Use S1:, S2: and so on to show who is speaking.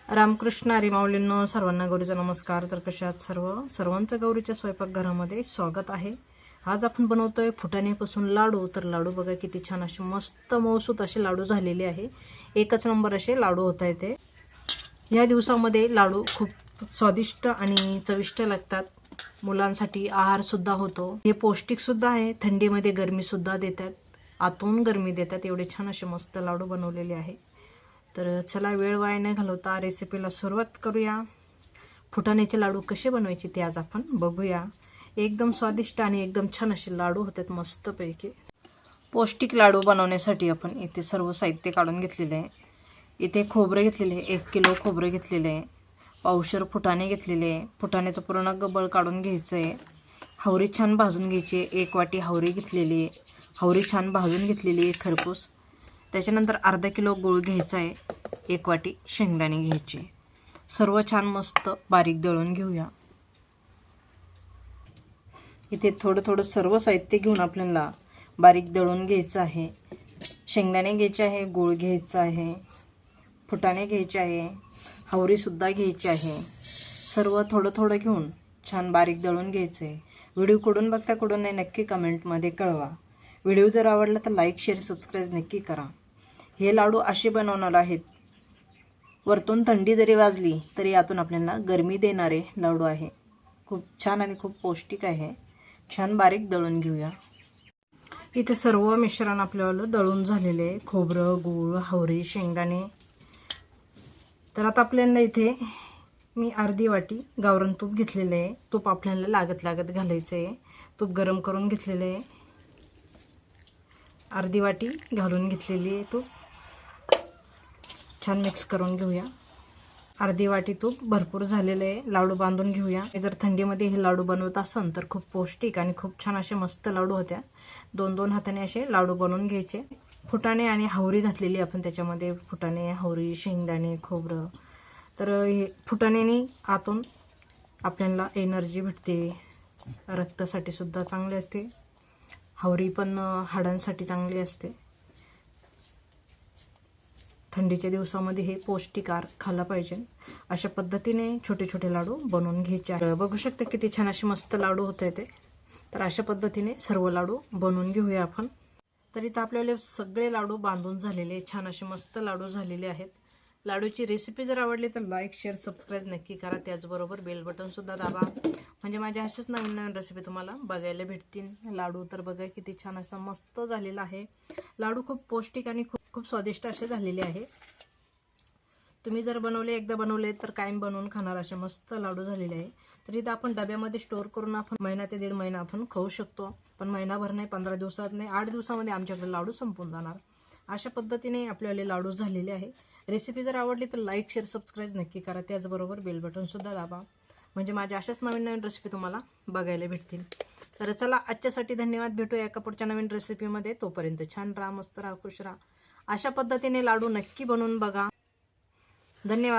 S1: रामकृष्ण हरी माऊलींनो, सर्वांना गौरीचा नमस्कार। तर कशा आहात सर्वांचं गौरीच्या स्वयंपाकघरामध्ये स्वागत आहे। आज आपण बनवतोय फुटाण्यापासून लाडू। तर लाडू बघा किती छान असे मस्त मऊसूत असे लाडू झालेले आहे। एकच नंबर असे लाडू होत आहेत ते। या दिवसामध्ये लाडू खूप स्वादिष्ट आणि चविष्ट लागतात। मुलांसाठी आहार सुद्धा होतो, हे पौष्टिक सुद्धा आहे। थंडीमध्ये गरमी सुद्धा देतात, आतून गरमी देतात, एवढे छान असे मस्त लाडू बनवलेले आहे। तर चला वेळ वाया न घालवता रेसिपीला सुरुवात करूया। फुटाण्याचे लाडू कसे बनवायचे ते आज आपण बघूया। एकदम स्वादिष्ट आणि एकदम छान असे लाडू होतात मस्तपैकी। पौष्टिक लाडू बनवण्यासाठी आपण इथे सर्व साहित्य काढून घेतलेले आहे। इथे खोबरं घेतलेले आहे, 1 किलो खोबरं घेतलेले आहे। पावशेर फुटाणे घेतलेले आहे। फुटाण्याचं पूर्ण गबळ काढून घ्यायचं आहे। हावरी छान भाजून घ्यायची आहे। 1 वाटी हावरी घेतलेली आहे। हावरी छान भाजून घेतलेली आहे खरपूस। त्याच्यानंतर अर्धा किलो गूळ घ्यायचा आहे। 1 वाटी शेंगदाणे घ्यायचे। सर्व छान मस्त बारीक दळून घेऊया। इथे थोडं थोडं सर्व साहित्य घेऊन आपल्याला बारीक दळून घ्यायचं आहे। शेंगदाणे घ्यायचे आहे, गूळ घ्यायचा आहे, फुटाणे घ्यायचे आहे, हावरी सुद्धा घ्यायची आहे। सर्व थोडं थोडं घेऊन छान बारीक दळून घ्यायचं आहे। व्हिडिओ कुठून बघता कुठून नाही नक्की कमेंटमध्ये कळवा। व्हिडिओ जर आवडला तर लाईक शेअर सबस्क्राईब नक्की करा। हे लाडू असे बनवणार आहेत, वरतून थंडी जरी वाजली तरी यातून आपल्याला गरमी देणारे लाडू आहे। खूप छान आणि खूप पौष्टिक आहे। छान बारीक दळून घेऊया। इथे सर्व मिश्रण आपल्याला दळून झालेले आहे, खोबरं, गूळ, हावरी, शेंगदाणे। तर आता आपल्याला इथे मी अर्धी वाटी गावरान तूप घेतलेले आहे। तूप आपल्याला लागत लागत घालायचं आहे। तूप गरम करून घेतलेले आहे, अर्धी वाटी घालून घेतलेली आहे तूप। छान मिक्स करून घेऊया। अर्धी वाटी तूप भरपूर झालेले आहे, लाडू बांधून घेऊया। जर थंडीमध्ये हे लाडू बनवत असाल तर खूप पौष्टिक आणि खूप छान असे मस्त लाडू होत्या। 2-2 हाताने असे लाडू बनवून घ्यायचे। फुटाणे आणि हावरी घातलेली आपण त्याच्यामध्ये, फुटाणे, हावरी, शेंगदाणे, खोबरं। तर हे फुटाण्याने आतून आपल्याला एनर्जी भेटते, रक्तासाठी सुद्धा चांगले असते। हावरी पण हाडांसाठी चांगली असते। थंडीच्या दिवसामध्ये हे पौष्टिक आहार खाल्ला पाहिजे। अशा पद्धतीने छोटे छोटे लाडू बनवून घ्यायचे। बघू शकता किती छान असे मस्त लाडू होत आहेत ते। तर अशा पद्धतीने सर्व लाडू बनवून घेऊया आपण। तर इथं आपल्याला सगळे लाडू बांधून झालेले, छान असे मस्त लाडू झालेले आहेत। लाडूची रेसिपी जर आवडली तर लाईक शेअर सबस्क्राईब नक्की करा। त्याचबरोबर बेल बटन सुद्धा दाबा, म्हणजे माझ्या अशाच नवीन नवीन रेसिपी तुम्हाला बघायला भेटतील। लाडू तर बघा किती छान असं मस्त झालेला आहे। लाडू खूप पौष्टिक आणि खूप खूप स्वादिष्ट असे झालेले आहे। तुम्ही जर बनवले, एकदा बनवले तर कायम बनवून खाणार असे मस्त लाडू झालेले आहे। तर इथं आपण डब्यामध्ये स्टोअर करून आपण महिना ते 1.5 महिना आपण खाऊ शकतो। पण महिनाभर नाही, 15 दिवसात नाही, 8 दिवसामध्ये आमच्याकडे लाडू संपून जाणार। अशा पद्धतीने आपल्याला लाडू झालेले आहे। रेसिपी जर आवडली तर लाईक शेअर सबस्क्राईब नक्की करा। त्याचबरोबर बेल बटन सुद्धा दाबा, म्हणजे माझ्या अशाच नवीन नवीन रेसिपी तुम्हाला बघायला भेटतील। तर चला आजच्यासाठी धन्यवाद। भेटूया एका पुढच्या नवीन रेसिपीमध्ये। तोपर्यंत छान राहा, मस्त राहा, खुश राहा। अशा पद्धतीने लाडू नक्की बनवून बघा। धन्यवाद।